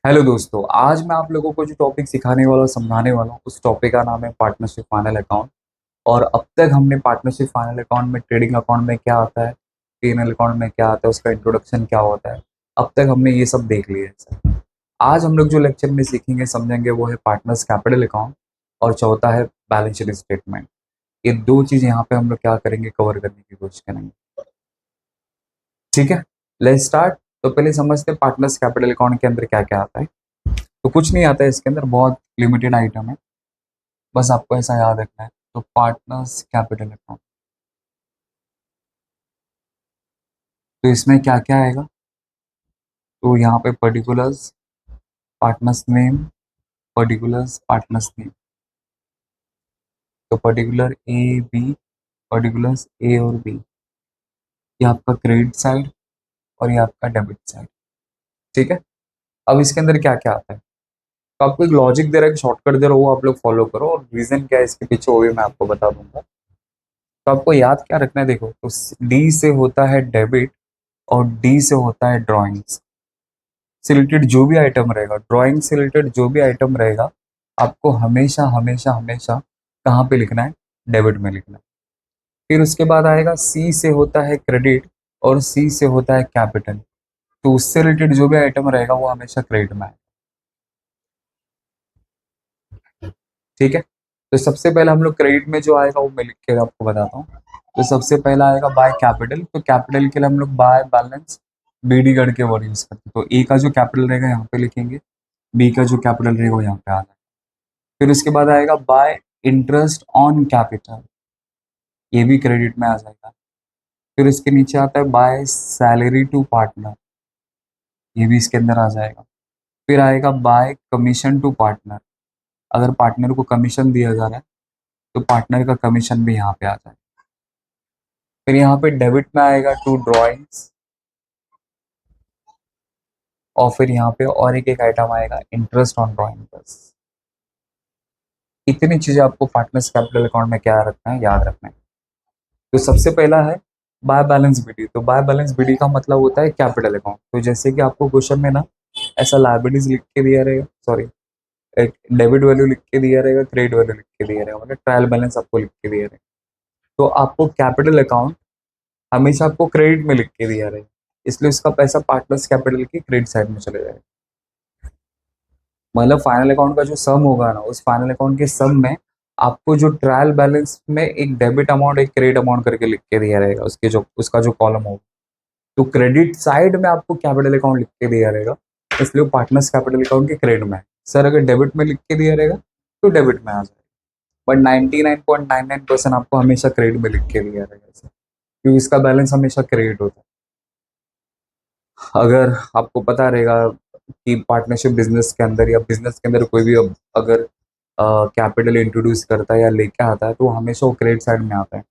Hello दोस्तों, आज मैं आप लोगों को जो टॉपिक सिखाने वाला समझाने वाला हूँ उस टॉपिक का नाम है पार्टनरशिप फाइनल अकाउंट। और अब तक हमने पार्टनरशिप फाइनल अकाउंट में ट्रेडिंग अकाउंट में क्या आता है, पीएनएल अकाउंट में क्या आता है, उसका इंट्रोडक्शन क्या होता है, अब तक हमने ये सब देख लिया है सर। आज हम लोग जो लेक्चर में सीखेंगे समझेंगे वो है पार्टनर्स कैपिटल अकाउंट और चौथा है बैलेंस शीट स्टेटमेंट। ये दो चीज़ यहाँ पे हम लोग क्या करेंगे, कवर करने की कोशिश करेंगे। ठीक है, लेट्स स्टार्ट। तो पहले समझते हैं पार्टनर्स कैपिटल अकाउंट के अंदर क्या क्या आता है। तो कुछ नहीं आता है इसके अंदर, बहुत लिमिटेड आइटम है, बस आपको ऐसा याद रखना है। तो पार्टनर्स कैपिटल अकाउंट, तो इसमें क्या क्या आएगा, तो यहाँ पे particulars, partners name, particulars, partners name. तो पर्टिकुलर ए बी, पर्टिकुलर्स ए और बी, ये आपका क्रेडिट साइड और ये आपका डेबिट साइड। ठीक है, अब इसके अंदर क्या क्या आता है, तो आपको एक लॉजिक दे रहा है, एक शॉर्टकट दे रहा है, वो आप लोग फॉलो करो और रीजन क्या है इसके पीछे वो भी मैं आपको बता दूंगा। तो आपको याद क्या रखना है, देखो तो डी से होता है डेबिट और डी से होता है ड्राइंग्स से रिलेटेड जो भी आइटम रहेगा, ड्राइंग से रिलेटेड जो भी आइटम रहेगा, आपको हमेशा हमेशा हमेशा कहाँ पे लिखना है, डेबिट में लिखना है। फिर उसके बाद आएगा सी से होता है क्रेडिट और सी से होता है कैपिटल, तो उससे रिलेटेड जो भी आइटम रहेगा वो हमेशा क्रेडिट में आएगा। ठीक है, तो सबसे पहले हम लोग क्रेडिट में जो आएगा वो मैं लिख के आपको बताता हूँ। तो सबसे पहला आएगा बाय कैपिटल, तो कैपिटल के लिए हम लोग बाय बैलेंस बीडी करके वर्ड यूज करते हैं। तो ए का जो कैपिटल रहेगा यहाँ पे लिखेंगे, बी का जो कैपिटल रहेगा वो यहाँ पे आ जाएगा। फिर उसके बाद आएगा बाय इंटरेस्ट ऑन कैपिटल, ये भी क्रेडिट में आ जाएगा। फिर इसके नीचे आता है बाय सैलरी टू पार्टनर, ये भी इसके अंदर आ जाएगा। फिर आएगा बाय कमीशन टू पार्टनर, अगर पार्टनर को कमीशन दिया जा रहा है तो पार्टनर का कमीशन भी यहाँ पे आ जाएगा। फिर यहाँ पे डेबिट में आएगा टू ड्रॉइंग्स और फिर यहाँ पे और एक एक आइटम आएगा इंटरेस्ट ऑन ड्रॉइंग बस। इतनी चीजें आपको पार्टनर्स कैपिटल अकाउंट में क्या रखना है, याद रखना है। तो सबसे पहला है बाय बैलेंस बीडी, तो बाय बैलेंस बीडी का मतलब होता है कैपिटल अकाउंट। तो जैसे कि आपको क्वेश्चन में ना ऐसा लायबिलिटीज लिख के दिया रहेगा, सॉरी एक डेबिट वैल्यू लिख के दिया रहेगा, क्रेडिट वैल्यू लिख के दिया रहेगा, मतलब ट्रायल बैलेंस आपको लिख के दिया रहेगा। तो आपको कैपिटल अकाउंट हमेशा आपको क्रेडिट में लिख के दिया रहेगा, इसलिए उसका पैसा पार्टनर्स कैपिटल की क्रेडिट साइड में चले जाएगा। मतलब फाइनल अकाउंट का जो सम होगा ना, उस फाइनल अकाउंट के सम में आपको जो ट्रायल बैलेंस में एक डेबिट अमाउंट एक क्रेडिट अमाउंट करके लिख के दिया रहेगा, उसके जो उसका जो कॉलम होगा। तो क्रेडिट साइड में आपको कैपिटल अकाउंट लिख के दिया रहेगा, इसलिए पार्टनर्स कैपिटल अकाउंट के क्रेडिट में है। सर अगर डेबिट में लिख के दिया रहेगा तो डेबिट में आ जाएगा, बट 99.99% आपको हमेशा क्रेडिट में लिख के दिया रहेगा सर, क्योंकि इसका बैलेंस हमेशा क्रेडिट होता है। अगर आपको पता रहेगा कि पार्टनरशिप बिजनेस के अंदर या बिजनेस के अंदर कोई भी अगर कैपिटल इंट्रोड्यूस करता है या लेके आता है तो हमेशा वो क्रेडिट साइड में आता है।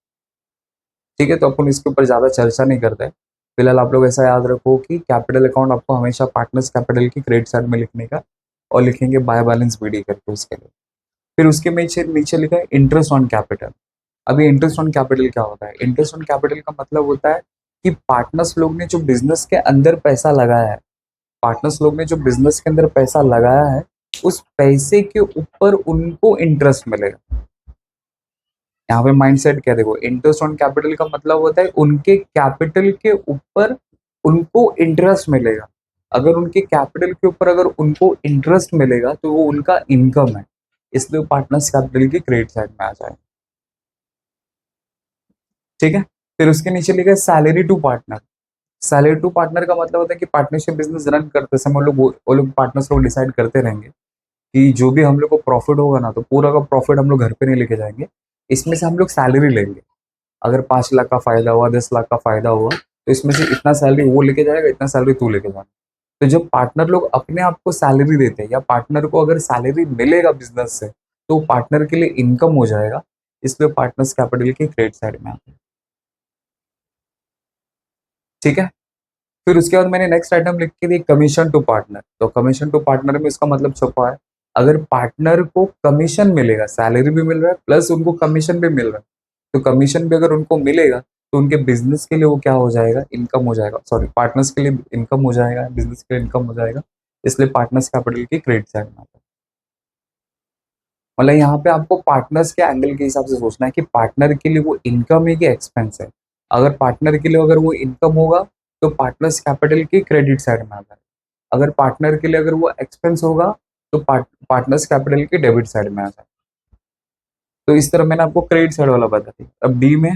ठीक है, तो अपन इसके ऊपर ज़्यादा चर्चा नहीं करते हैं। फिलहाल आप लोग ऐसा याद रखो कि कैपिटल अकाउंट आपको हमेशा पार्टनर्स कैपिटल की क्रेडिट साइड में लिखने का, और लिखेंगे बाय बैलेंस बीडी करके उसके लिए। फिर उसके नीचे नीचे लिखा है इंटरेस्ट ऑन कैपिटल। अभी इंटरेस्ट ऑन कैपिटल क्या होता है, इंटरेस्ट ऑन कैपिटल का मतलब होता है कि पार्टनर्स लोग ने जो बिजनेस के अंदर पैसा लगाया है, पार्टनर्स लोग ने जो बिजनेस के अंदर पैसा लगाया है, उस पैसे के ऊपर उनको इंटरेस्ट मिलेगा। यहाँ पे माइंडसेट क्या देखो, इंटरेस्ट ऑन कैपिटल का मतलब होता है उनके कैपिटल के ऊपर उनको इंटरेस्ट मिलेगा। अगर उनके कैपिटल के ऊपर अगर उनको इंटरेस्ट मिलेगा तो वो उनका इनकम है, इसलिए पार्टनर्स कैपिटल की क्रेडिट साइड में आ जाए। ठीक है, फिर उसके नीचे लिखा है salary to partner. Salary to partner का मतलब होता है कि पार्टनरशिप बिजनेस रन करते समय लोग वो लोग पार्टनर्स लोग डिसाइड करते रहेंगे कि जो भी हम लोग को प्रॉफिट होगा ना, तो पूरा का प्रॉफिट हम लोग घर पे नहीं लेके जाएंगे, इसमें से हम लोग सैलरी लेंगे। अगर 5 लाख का फायदा हुआ, 10 लाख का फायदा हुआ, तो इसमें से इतना सैलरी वो लेके जाएगा, इतना सैलरी तू लेके जाएगा। तो जब पार्टनर लोग अपने आप को सैलरी देते हैं या पार्टनर को अगर सैलरी मिलेगा बिजनेस से, तो पार्टनर के लिए इनकम हो जाएगा, इसलिए पार्टनर्स कैपिटल की क्रेडिट साइड में आता है। ठीक है, फिर उसके बाद मैंने नेक्स्ट आइटम लिख के दी कमीशन टू पार्टनर। तो कमीशन टू पार्टनर में इसका मतलब छुपा है, अगर पार्टनर को कमीशन मिलेगा, सैलरी भी मिल रहा है प्लस उनको कमीशन भी मिल रहा है, तो कमीशन भी अगर उनको मिलेगा तो उनके बिजनेस के लिए वो क्या हो जाएगा, इनकम हो जाएगा। सॉरी, पार्टनर्स के लिए इनकम हो जाएगा, बिजनेस के लिए इनकम हो जाएगा, इसलिए पार्टनर्स कैपिटल की क्रेडिट साइड में आता है। मतलब यहाँ पे आपको पार्टनर्स के एंगल के हिसाब से सोचना है कि पार्टनर के लिए वो इनकम है कि एक्सपेंस है। अगर पार्टनर के लिए अगर वो इनकम होगा तो पार्टनर्स कैपिटल की क्रेडिट साइड में आता है। अगर पार्टनर के लिए अगर वो एक्सपेंस होगा तो पार्टनर्स कैपिटल की डेबिट साइड में आता है। तो इस तरह मैंने आपको क्रेडिट साइड वाला बता दिया। अब डी में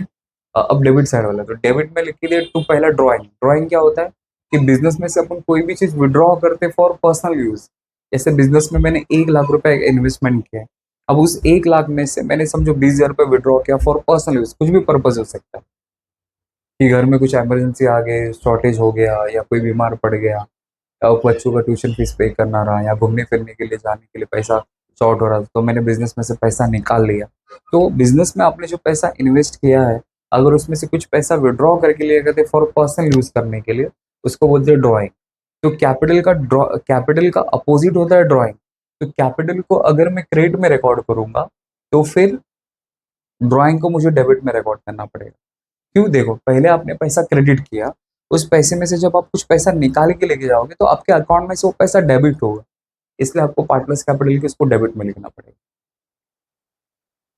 अब डेबिट साइड वाला, तो डेबिट में लिख के लिए टू पहला ड्राइंग। ड्राइंग क्या होता है कि बिजनेस में से अपन कोई भी चीज विड्रॉ करते फॉर पर्सनल यूज। जैसे बिजनेस में मैंने 1 लाख रुपए इन्वेस्टमेंट किया है, अब उस 1 लाख में से मैंने समझो 20,000 रुपए विड्रॉ किया फॉर पर्सनल यूज, कुछ भी पर्पज हो सकता है कि घर में कुछ इमरजेंसी आ गई, शॉर्टेज हो गया, या कोई बीमार पड़ गया, या बच्चों का ट्यूशन फीस पे करना रहा, या घूमने फिरने के लिए जाने के लिए पैसा शॉर्ट हो रहा था, तो मैंने बिजनेस में से पैसा निकाल लिया। तो बिजनेस में आपने जो पैसा इन्वेस्ट किया है, अगर उसमें से कुछ पैसा विड्रॉ करके लिए करते फॉर पर्सनल यूज करने के लिए, उसको बोलते हैं ड्रॉइंग। तो कैपिटल का अपोजिट होता है ड्रॉइंग। तो कैपिटल को अगर मैं क्रेडिट में रिकॉर्ड करूंगा तो फिर ड्रॉइंग को मुझे डेबिट में रिकॉर्ड करना पड़ेगा। क्यों? देखो, पहले आपने पैसा क्रेडिट किया, उस पैसे में से जब आप कुछ पैसा निकाल के लेके जाओगे तो आपके अकाउंट में से वो पैसा डेबिट होगा, इसलिए आपको पार्टनर्स कैपिटल के उसको डेबिट में लिखना पड़ेगा।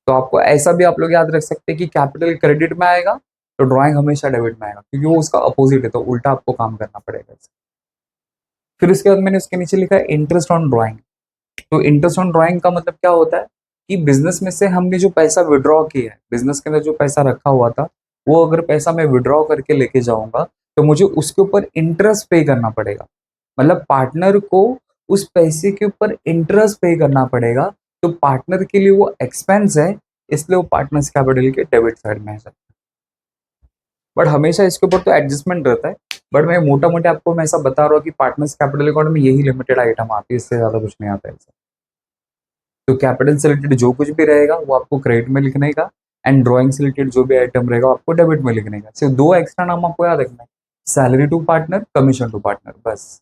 तो आपको ऐसा भी आप लोग याद रख सकते हैं कि कैपिटल क्रेडिट में आएगा तो ड्राइंग हमेशा डेबिट में आएगा, क्योंकि वो उसका अपोजिट है, तो उल्टा आपको काम करना पड़ेगा। फिर उसके बाद मैंने उसके नीचे लिखा है इंटरेस्ट ऑन ड्राइंग। तो इंटरेस्ट ऑन ड्राइंग का मतलब क्या होता है कि बिजनेस में से हमने जो पैसा विड्रॉ किया है, बिजनेस के अंदर जो पैसा रखा हुआ था, वो अगर पैसा मैं विड्रॉ करके लेके जाऊंगा तो मुझे उसके ऊपर इंटरेस्ट पे करना पड़ेगा। मतलब पार्टनर को उस पैसे के ऊपर इंटरेस्ट पे करना पड़ेगा। तो पार्टनर के लिए वो एक्सपेंस है, इसलिए वो पार्टनर्स कैपिटल के डेबिट साइड में है। बट हमेशा इसके ऊपर तो एडजस्टमेंट रहता है। बट मैं मोटा मोटा आपको मैं ऐसा बता रहा हूँ कि पार्टनर्स कैपिटल अकाउंट में यही लिमिटेड आइटम आती है, इससे ज्यादा कुछ नहीं आता है। तो कैपिटल से रिलेटेड जो कुछ भी रहेगा वो आपको क्रेडिट में लिखने का, एंड ड्राइंग से रिलेटेड जो भी आइटम रहेगा वो आपको डेबिट में लिखने का। सिर्फ दो एक्स्ट्रा नाम आपको याद रखना है, salary to partner, commission to partner, बस।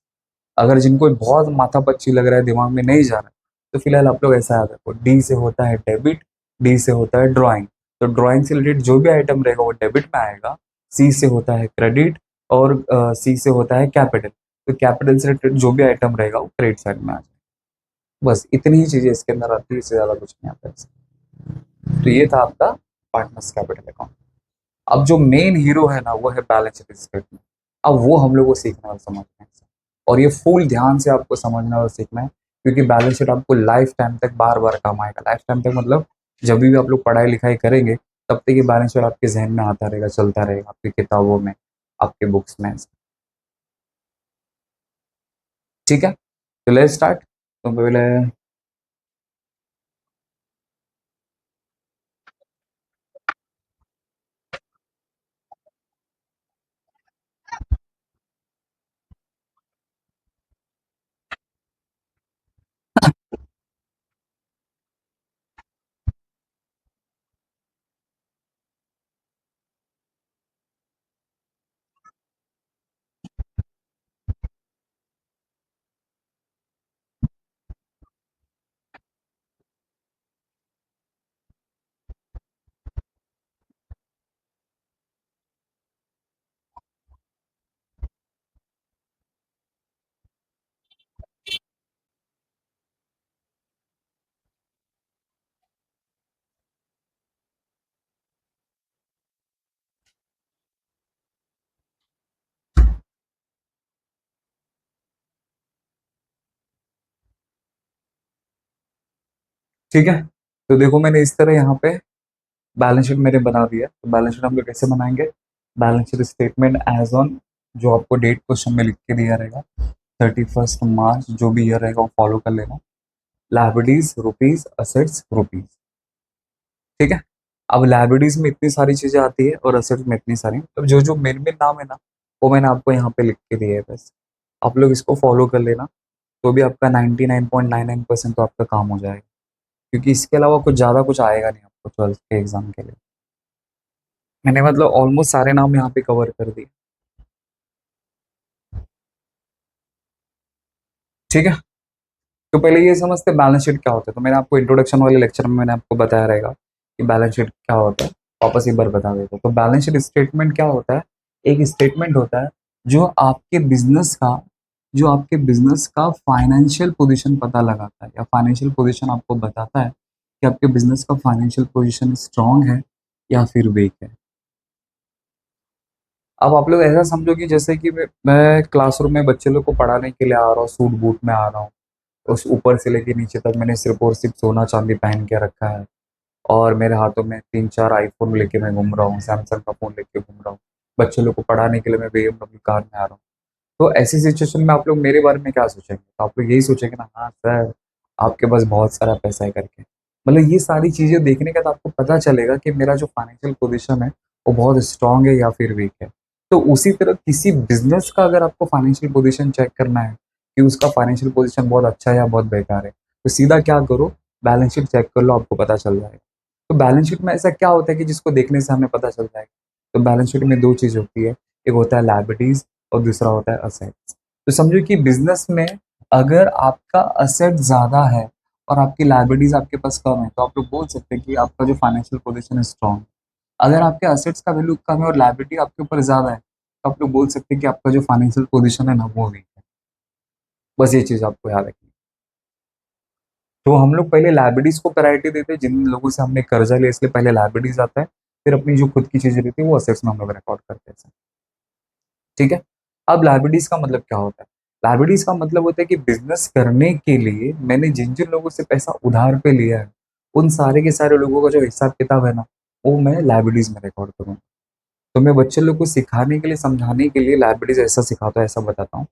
अगर जिनको बहुत माथा पच्ची लग रहा है, दिमाग में नहीं जा रहा है, तो फिलहाल आप लोग ऐसा याद रखो, डी से होता है डेबिट, डी से होता है ड्राइंग। तो ड्राइंग से रिलेटेड जो भी आइटम रहेगा वो डेबिट में आएगा, सी से होता है क्रेडिट, और सी से होता है कैपिटल। तो कैपिटल से रिलेटेड जो भी आइटम रहेगा वो क्रेडिट साइड में आ जाएगा। बस इतनी ही चीजें इसके अंदर आती है, इससे ज्यादा कुछ नहीं आता है इसमें। तो ये था आपका पार्टनर्स कैपिटल अकाउंट। अब जो मेन हीरो है ना, वो है बैलेंस शीट स्टेटमेंट। अब वो हम लोग को सीखना और समझना है, और ये फुल ध्यान से आपको समझना और सीखना है, क्योंकि बैलेंस शीट आपको लाइफ टाइम तक बार बार काम आएगा। लाइफ टाइम तक मतलब जब भी आप लोग पढ़ाई लिखाई करेंगे तब तक ये बैलेंस शीट आपके जहन में आता रहेगा, चलता रहेगा, आपकी किताबों में, आपके बुक्स में। ठीक है, तो लेट्स स्टार्ट। तो पहले ठीक है, तो देखो मैंने इस तरह यहाँ पे बैलेंस शीट मेरे बना दिया। तो बैलेंस शीट हम लोग कैसे बनाएंगे? Balance sheet statement as on, जो आपको डेट क्वेश्चन में लिख के दिया रहेगा, 31 मार्च, जो भी ईयर रहेगा वो फॉलो कर लेना। Liabilities rupees, assets rupees. ठीक है, अब लाइबिलिटीज में इतनी सारी चीजें आती है और असेट्स में इतनी सारी, तो जो जो मेन मेन नाम है ना, वो मैंने आपको यहाँ पे लिख के दिए है। बस आप लोग इसको फॉलो कर लेना, तो भी आपका 99.99% तो आपका काम हो जाएगा, क्योंकि इसके अलावा कुछ ज़्यादा कुछ आएगा नहीं आपको 12th के एग्जाम के लिए। मैंने मतलब ऑलमोस्ट सारे नाम यहाँ पे कवर कर दिए। ठीक है, तो पहले ये समझते बैलेंस शीट क्या होता है। तो मैंने आपको इंट्रोडक्शन वाले लेक्चर में मैंने आपको बताया रहेगा कि बैलेंस शीट क्या होता है, वापस एक बार बता देता हूँ। तो बैलेंस शीट स्टेटमेंट क्या होता है? एक स्टेटमेंट होता है जो आपके बिजनेस का जो आपके बिजनेस का फाइनेंशियल पोजीशन पता लगाता है या फाइनेंशियल पोजीशन आपको बताता है कि आपके बिजनेस का फाइनेंशियल पोजीशन स्ट्रांग है या फिर वीक है। अब आप लोग ऐसा समझो कि जैसे कि मैं क्लासरूम में बच्चे लोग को पढ़ाने के लिए आ रहा हूँ, सूट बूट में आ रहा हूँ, उस ऊपर से लेके नीचे तक मैंने सिर्फ और सिर्फ सोना चांदी पहन के रखा है और मेरे हाथों में 3-4 आईफ़ोन लेके मैं घूम रहा हूँ, सैमसंग का फ़ोन लेके घूम रहा हूँ। बच्चे लोग को पढ़ाने के लिए मैं बीएमडब्ल्यू कार में आ रहा हूँ। तो ऐसी सिचुएशन में आप लोग मेरे बारे में क्या सोचेंगे? तो आप लोग यही सोचेंगे ना, हाँ सर, आपके पास बहुत सारा पैसा है करके। मतलब ये सारी चीज़ें देखने के बाद आपको पता चलेगा कि मेरा जो फाइनेंशियल पोज़ीशन है, वो बहुत स्ट्रॉन्ग है या फिर वीक है। तो उसी तरह किसी बिज़नेस का अगर आपको फाइनेंशियल पोज़ीशन चेक करना है कि उसका फाइनेंशियल पोज़ीशन बहुत अच्छा है या बहुत बेकार है, तो सीधा क्या करो, बैलेंस शीट चेक कर लो, आपको पता चल जाएगा। तो बैलेंस शीट में ऐसा क्या होता है कि जिसको देखने से हमें पता चल जाएगा? तो बैलेंस शीट में 2 चीज़ होती है, एक होता है लायबिलिटीज़ और दूसरा होता है असेट्स। तो समझो कि बिज़नेस में अगर आपका असेट ज़्यादा है और आपकी लायबिलिटीज़ आपके पास कम है, तो आप लोग बोल सकते हैं कि आपका जो फाइनेंशियल पोज़ीशन है स्ट्रॉन्ग। अगर आपके असेट्स का वैल्यू कम है और लायबिलिटी आपके ऊपर ज़्यादा है, तो आप लोग बोल सकते हैं कि आपका जो फाइनेंशियल पोज़ीशन है ना, वो वीक है। बस ये चीज़ आपको याद रखनी है। तो हम लोग पहले लायबिलिटीज़ को प्रायोरिटी देते हैं, जिन लोगों से हमने कर्जा लिया इसलिए पहले लायबिलिटीज़ आता है, फिर अपनी जो खुद की चीज़ें रहती है वो असेट्स में हम लोग रिकॉर्ड करते हैं। ठीक है? अब लायबिलिटीज़ का मतलब क्या होता है? लायबिलिटीज़ का मतलब होता है कि बिज़नेस करने के लिए मैंने जिन-जिन लोगों से पैसा उधार पे लिया है, उन सारे के सारे लोगों का जो हिसाब-किताब है ना, वो मैं लायबिलिटीज़ में रिकॉर्ड करूँगा। तो मैं बच्चे लोग को सिखाने के लिए, समझाने के लिए लायबिलिटीज़ ऐसा सिखाता हूँ, ऐसा बताता हूँ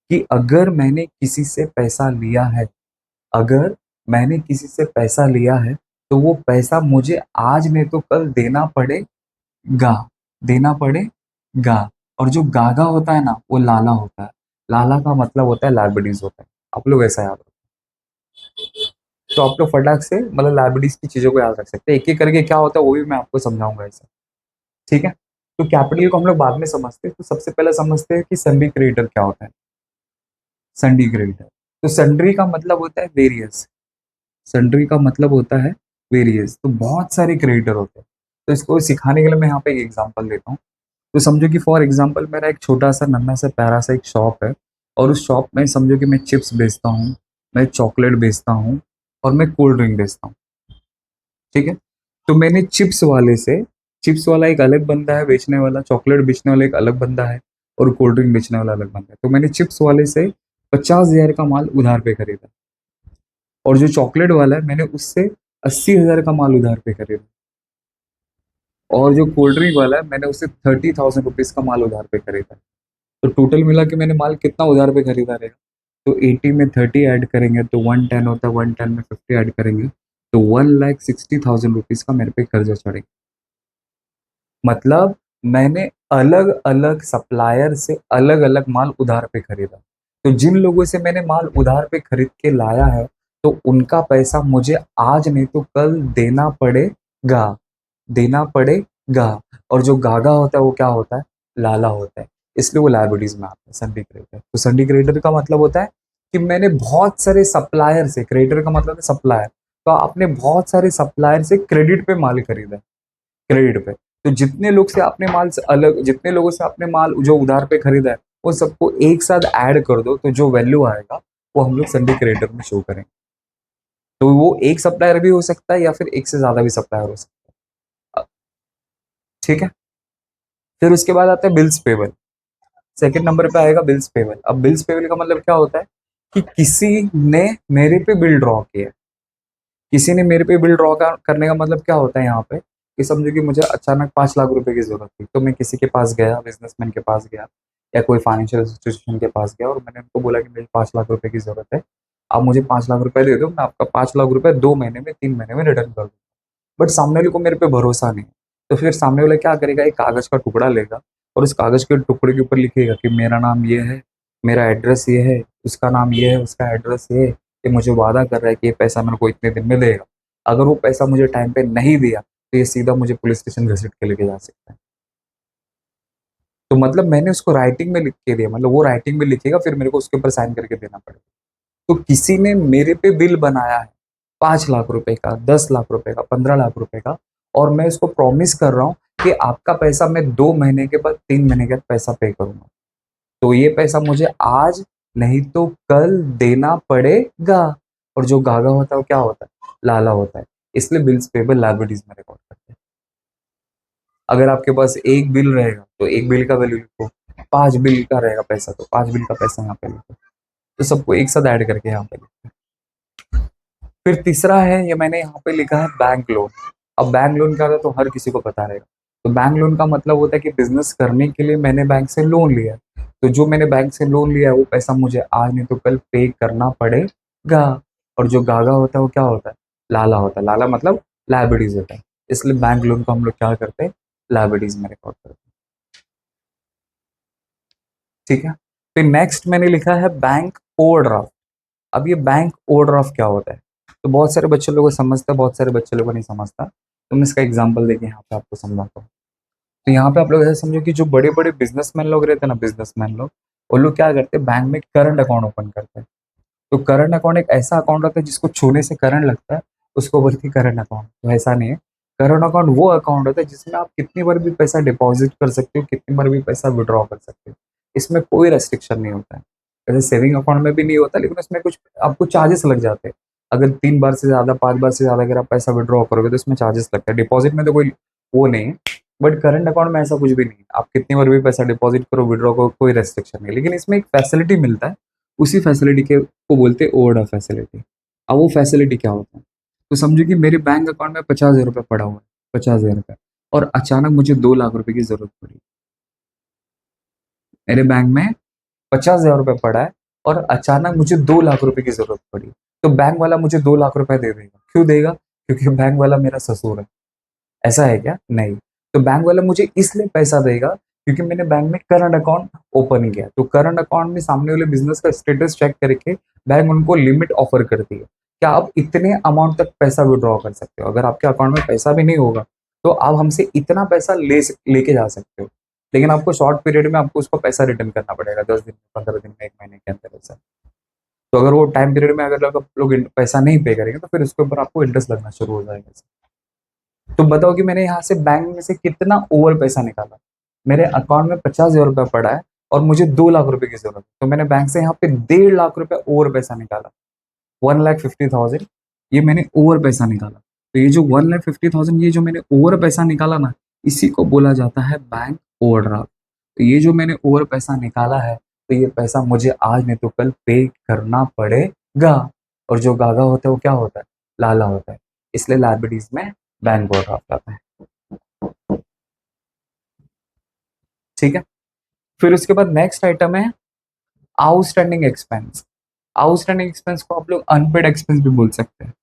कि अगर मैंने किसी से पैसा लिया है, अगर मैंने किसी से पैसा लिया है, तो वो पैसा मुझे आज नहीं तो कल गा, देना पड़ेगा। और जो गागा होता है ना, वो लाला होता है। लाला का मतलब होता है लायबिलिटीज़ होता है। आप लोग ऐसा याद रखो। तो आप लोग फटाक से मतलब लायबिलिटीज़ की चीज़ों को याद रख सकते हैं। एक-एक करके क्या होता है वो भी मैं आपको समझाऊँगा ऐसे, ठीक है? तो कैपिटल को हम लोग बाद में समझते हैं, तो सबसे पहले समझते हैं कि सन्डी क्रेडिटर क्या होता है? सन्डी क्रेडिटर। तो सन्ड्री का मतलब होता है वेरियस, सन्ड्री का मतलब होता है वेरियस। तो बहुत सारे क्रेडिटर होते हैं। तो इसको सिखाने के लिए मैं यहाँ पे एक एग्ज़ाम्पल देता हूँ। तो समझो कि फॉर एग्जांपल मेरा एक छोटा-सा नन्हा-सा प्यारा-सा एक शॉप है और उस शॉप में समझो कि मैं चिप्स बेचता हूँ, मैं चॉकलेट बेचता हूँ और मैं कोल्ड ड्रिंक बेचता हूँ, ठीक है? तो मैंने चिप्स वाला एक अलग बंदा है बेचने वाला, चॉकलेट बेचने वाला एक अलग बंदा है और कोल्ड ड्रिंक बेचने वाला अलग बंदा है। तो मैंने चिप्स वाले से 50,000 का माल उधार पे खरीदा और जो चॉकलेट वाला है मैंने उससे 80,000 का माल उधार पे खरीदा और जो कोल्ड ड्रिंक वाला है मैंने उससे 30,000 रुपीज़ का माल उधार पे खरीदा। तो टोटल मिला के मैंने माल कितना उधार पे खरीदा रहेगा? तो 80 में 30 ऐड करेंगे तो 110 होता है, 110 में 50 ऐड करेंगे तो 1,60,000 रुपीज़ का मेरे पे कर्जा चढ़ेगा। मतलब मैंने अलग-अलग सप्लायर से अलग-अलग माल उधार पे खरीदा। तो जिन लोगों से मैंने माल उधार पे खरीद के लाया है, तो उनका पैसा मुझे आज नहीं तो कल देना पड़ेगा। और जो गागा होता है वो क्या होता है? लाला होता है। इसलिए वो लायबिलिटीज़ में आता है सन्डी क्रेडिटर। तो सन्डी क्रेडिटर का मतलब होता है कि मैंने बहुत सारे सप्लायर से, क्रेडिटर का मतलब है सप्लायर, तो आपने बहुत सारे सप्लायर से क्रेडिट पे माल खरीदा है, क्रेडिट पे। तो जितने लोगों से आपने माल जो उधार पे खरीदा है, वो सबको एक साथ ऐड कर दो, तो जो वैल्यू आएगा, वो हम लोग सन्डी क्रेडिटर में शो करेंगे। तो वो एक सप्लायर भी हो सकता है या फिर एक से ज़्यादा भी सप्लायर हो सकता है। ठीक है? फिर उसके बाद आता है बिल्स पेबल। सेकंड नंबर पे आएगा बिल्स पेबल। अब बिल्स पेबल का मतलब क्या होता है कि किसी ने मेरे पे बिल ड्रॉ किया है। किसी ने मेरे पे बिल ड्रॉ करने का मतलब क्या होता है यहाँ पे कि समझो कि मुझे अचानक 5 लाख रुपए की ज़रूरत थी, तो मैं किसी के पास गया, बिज़नेसमैन के पास गया या कोई फाइनेंशियल इंस्टीट्यूशन के पास गया और मैंने उनको बोला कि मुझे 5 लाख रुपए की ज़रूरत है। आप मुझे 5 लाख रुपए दे दो, मैं आपका 5 लाख रुपए 2 महीने में, 3 महीने में रिटर्न कर दूँगा। बट सामने वाले को मेरे पे भरोसा नहीं है। तो फिर सामने वाला क्या करेगा, एक कागज़ का टुकड़ा लेगा और उस कागज़ के टुकड़े के ऊपर लिखेगा कि मेरा नाम ये है, मेरा एड्रेस ये है, उसका नाम ये है, उसका एड्रेस ये है, ये मुझे वादा कर रहा है कि ये पैसा मेरे को इतने दिन में देगा। अगर वो पैसा मुझे टाइम पे नहीं दिया, तो ये सीधा मुझे पुलिस स्टेशन घसीट के लेके जा सकता है। तो मतलब मैंने उसको राइटिंग में लिख के दिया, मतलब वो राइटिंग में लिखेगा फिर मेरे को उसके ऊपर साइन करके देना पड़ेगा। तो किसी ने मेरे पे बिल बनाया है 5 लाख रुपए का, 10 लाख रुपए का, 15 लाख रुपए का और मैं उसको प्रॉमिस कर रहा हूँ कि आपका पैसा मैं 2 महीने के बाद, 3 महीने के बाद पैसा पे करूँगा। तो ये पैसा मुझे आज नहीं तो कल देना पड़ेगा। और जो गागा होता है वो क्या होता है, लाला होता है। इसलिए बिल्स पेबल लायबिलिटीज में रिकॉर्ड करते हैं। अगर आपके पास एक बिल रहेगा तो एक बिल का वैल्यू लिखो, 5 बिल का रहेगा पैसा तो 5 बिल का पैसा यहाँ पे लिखो। तो सबको एक साथ ऐड करके यहाँ पे लिखो। फिर तीसरा है, ये मैंने यहाँ पे लिखा है बैंक लोन। अब बैंक लोन क्या होता है तो हर किसी को पता रहेगा। तो बैंक लोन का मतलब होता है कि बिजनेस करने के लिए मैंने बैंक से लोन लिया है। तो जो मैंने बैंक से लोन लिया है वो पैसा मुझे आज नहीं तो कल पे करना पड़ेगा। और जो गागा होता है वो क्या होता है, लाला होता है। लाला मतलब लायबिलिटीज होता है। इसलिए बैंक लोन को हम लोग क्या करते हैं, लायबिलिटीज में रिकॉर्ड करते हैं। ठीक है। फिर नेक्स्ट मैंने लिखा है बैंक ओवरड्राफ्ट। अब ये बैंक ओवरड्राफ्ट क्या होता है, तो बहुत सारे बच्चे लोगों को समझता है, बहुत सारे बच्चे लोगों को नहीं समझता। तो मैं इसका एग्जांपल देके यहाँ पे आपको समझाता हूँ। तो यहाँ पे आप लोग ऐसा समझो कि जो बड़े बड़े बिजनेसमैन लोग रहते हैं ना, बिजनेसमैन लोग, वो लोग क्या करते हैं, बैंक में करंट अकाउंट ओपन करते हैं। तो करंट अकाउंट एक ऐसा अकाउंट होता है जिसको छूने से करंट लगता है, उसको बोलते हैं करंट अकाउंट। तो ऐसा नहीं है। करंट अकाउंट वो अकाउंट होता है जिसमें आप कितनी बार भी पैसा डिपॉजिट कर सकते हो, कितनी बार भी पैसा विड्रॉ कर सकते हो। इसमें कोई रेस्ट्रिक्शन नहीं होता है। जैसे सेविंग अकाउंट में भी नहीं होता, लेकिन उसमें कुछ आपको चार्जेस लग जाते हैं। अगर 3 बार से ज्यादा, 5 बार से ज्यादा अगर आप पैसा विड्रॉ करोगे तो इसमें चार्जेस लगता है। डिपॉजिट में तो कोई वो नहीं है। बट करंट अकाउंट में ऐसा कुछ भी नहीं है, आप कितनी बार भी पैसा डिपॉजिट करो, विड्रॉ करो, कोई रेस्ट्रिक्शन नहीं। लेकिन इसमें एक फैसिलिटी मिलता है, उसी फैसिलिटी के को बोलते हैं ओवरड्राफ्ट फैसिलिटी। अब वो फैसिलिटी क्या होता है, तो समझो कि मेरे बैंक अकाउंट में 50,000 रुपये पड़ा हुआ है, 50,000 रुपये, और अचानक मुझे 2 लाख रुपए की जरूरत पड़ी। मेरे बैंक में 50,000 रुपये पड़ा है और अचानक मुझे 2 लाख रुपए की जरूरत पड़ी। तो बैंक वाला मुझे 2 लाख रुपए दे देगा। क्यों देगा, क्योंकि बैंक वाला मेरा ससुर है। ऐसा है क्या, नहीं। तो बैंक वाला मुझे इसलिए पैसा देगा क्योंकि मैंने बैंक में करंट अकाउंट ओपन किया। तो करंट अकाउंट में सामने वाले बिजनेस का स्टेटस चेक करके बैंक उनको लिमिट ऑफर करती है, क्या आप इतने अमाउंट तक पैसा विड्रॉ कर सकते हो। अगर आपके अकाउंट में पैसा भी नहीं होगा तो आप हमसे इतना पैसा लेके जा सकते हो। लेकिन आपको शॉर्ट पीरियड में आपको उसको पैसा रिटर्न करना पड़ेगा, 10 दिन, 15 दिन में, 1 महीने के अंदर ऐसा। तो अगर वो टाइम पीरियड में अगर आप लोग पैसा नहीं पे करेंगे तो फिर उसके ऊपर आपको इंटरेस्ट लगना शुरू हो जाएगा। तो बताओ कि मैंने यहाँ से बैंक में से कितना ओवर पैसा निकाला। मेरे अकाउंट में 50,000 रुपया पड़ा है और मुझे 2 लाख रुपए की जरूरत है, तो मैंने बैंक से यहाँ पे 1.5 लाख रुपए ओवर पैसा निकाला। 1,50,000, ये मैंने ओवर पैसा निकाला। तो ये जो 1,50,000, ये जो मैंने ओवर पैसा निकाला ना, इसी को बोला जाता है बैंक ओवरड्राफ्ट। तो ये जो मैंने ओवर पैसा निकाला है, तो ये पैसा मुझे आज नहीं तो कल पे करना पड़ेगा। और जो गागा होता है वो क्या होता है, लाला होता है। इसलिए लाइबिलिटीज में बैंक ओवरड्राफ्ट आता है। ठीक है। फिर उसके बाद नेक्स्ट आइटम है आउटस्टैंडिंग एक्सपेंस। आउटस्टैंडिंग एक्सपेंस को आप लोग अनपेड एक्सपेंस भी बोल सकते हैं,